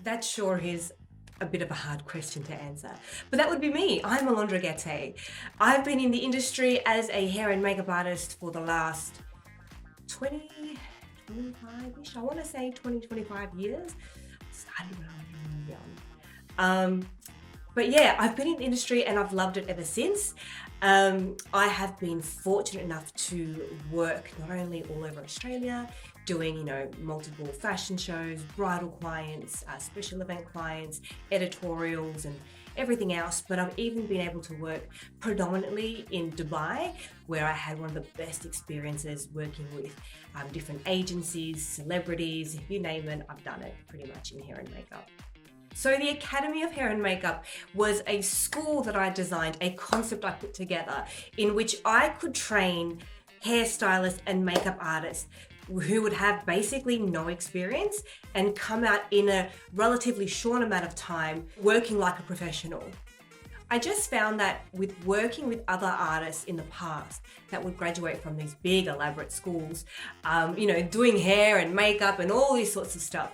That sure is a bit of a hard question to answer. But that would be me. I'm Alondra Gataé. I've been in the industry as a hair and makeup artist for the last 20, 25-ish. I want to say 20, 25 years. I started when I was really young. But yeah, I've been in the industry and I've loved it ever since. I have been fortunate enough to work not only all over Australia, doing, multiple fashion shows, bridal clients, special event clients, editorials and everything else. But I've even been able to work predominantly in Dubai, where I had one of the best experiences working with different agencies, celebrities, you name it, I've done it pretty much in hair and makeup. So the Academy of Hair and Makeup was a school that I designed, a concept I put together in which I could train hairstylists and makeup artists who would have basically no experience and come out in a relatively short amount of time working like a professional. I just found that with working with other artists in the past that would graduate from these big elaborate schools, doing hair and makeup and all these sorts of stuff,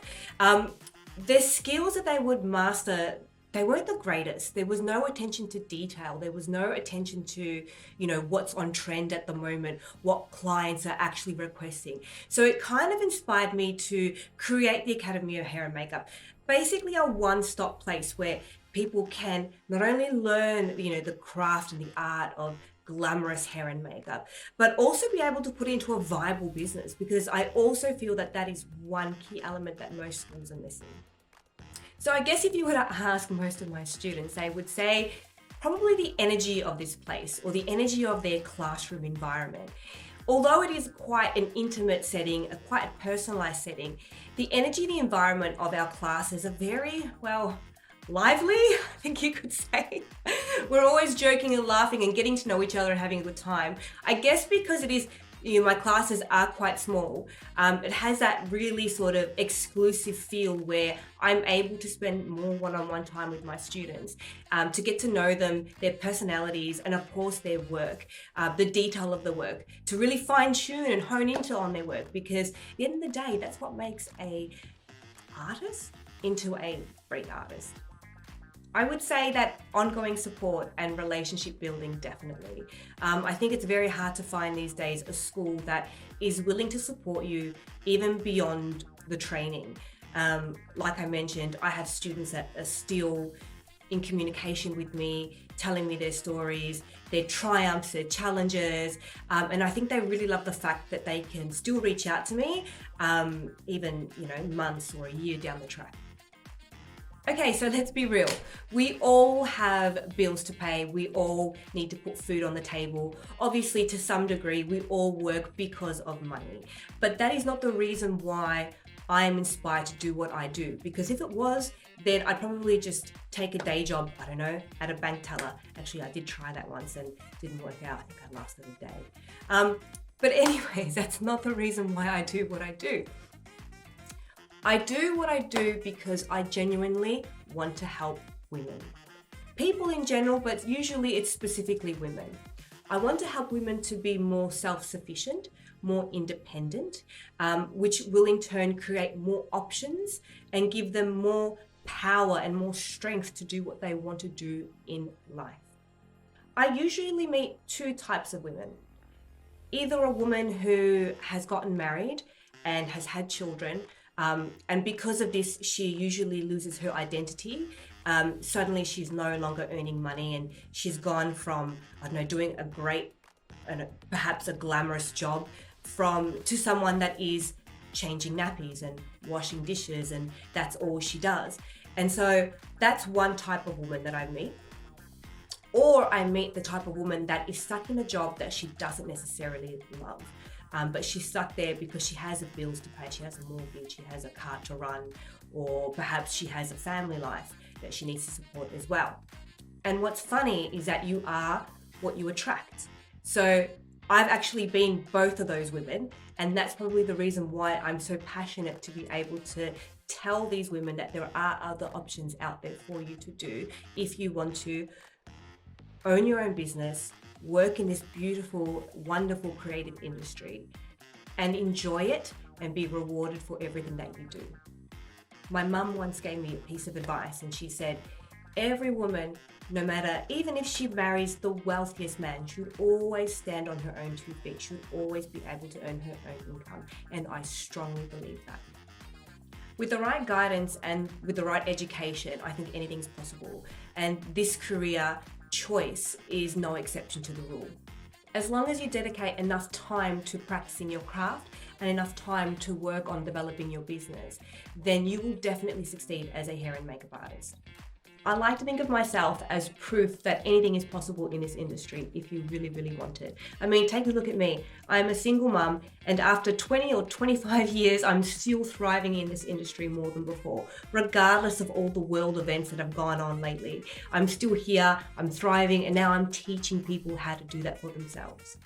the skills that they would master, they weren't the greatest. There was no attention to detail. There was no attention to, what's on trend at the moment, what clients are actually requesting. So it kind of inspired me to create the Academy of Hair and Makeup. Basically a one-stop place where people can not only learn, the craft and the art of glamorous hair and makeup, but also be able to put it into a viable business, because I also feel that that is one key element that most schools are missing. So I guess if you were to ask most of my students, they would say probably the energy of this place or the energy of their classroom environment. Although it is quite an intimate setting, a quite a personalized setting, the energy, the environment of our classes are very, lively, I think you could say. We're always joking and laughing and getting to know each other and having a good time. I guess because it is, my classes are quite small, it has that really sort of exclusive feel where I'm able to spend more one-on-one time with my students, to get to know them, their personalities, and of course their work, the detail of the work, to really fine-tune and hone into on their work, because at the end of the day, that's what makes a artist into a great artist. I would say that ongoing support and relationship building, definitely. I think it's very hard to find these days a school that is willing to support you even beyond the training. Like I mentioned, I have students that are still in communication with me, telling me their stories, their triumphs, their challenges, and I think they really love the fact that they can still reach out to me, even months or a year down the track. Okay, so let's be real. We all have bills to pay. We all need to put food on the table. Obviously, to some degree, we all work because of money. But that is not the reason why I am inspired to do what I do. Because if it was, then I'd probably just take a day job, at a bank teller. Actually, I did try that once and didn't work out. I think I lasted a day. But anyways, that's not the reason why I do what I do. I do what I do because I genuinely want to help women. People in general, but usually it's specifically women. I want to help women to be more self-sufficient, more independent, which will in turn create more options and give them more power and more strength to do what they want to do in life. I usually meet two types of women. Either a woman who has gotten married and has had children, and because of this, she usually loses her identity. Suddenly she's no longer earning money and she's gone from, doing a great and perhaps a glamorous job to someone that is changing nappies and washing dishes, and that's all she does. And so that's one type of woman that I meet. Or I meet the type of woman that is stuck in a job that she doesn't necessarily love. But she's stuck there because she has bills to pay, she has a mortgage, she has a car to run, or perhaps she has a family life that she needs to support as well. And what's funny is that you are what you attract. So I've actually been both of those women, and that's probably the reason why I'm so passionate to be able to tell these women that there are other options out there for you to do if you want to own your own business, work in this beautiful, wonderful, creative industry, and enjoy it and be rewarded for everything that you do. My mum once gave me a piece of advice, and she said, every woman, no matter, even if she marries the wealthiest man, should always stand on her own 2 feet, should always be able to earn her own income. And I strongly believe that. With the right guidance and with the right education, I think anything's possible. And this career choice is no exception to the rule. As long as you dedicate enough time to practicing your craft and enough time to work on developing your business, then you will definitely succeed as a hair and makeup artist. I like to think of myself as proof that anything is possible in this industry if you really, really want it. I mean, take a look at me. I'm a single mum, and after 20 or 25 years, I'm still thriving in this industry more than before, regardless of all the world events that have gone on lately. I'm still here, I'm thriving, and now I'm teaching people how to do that for themselves.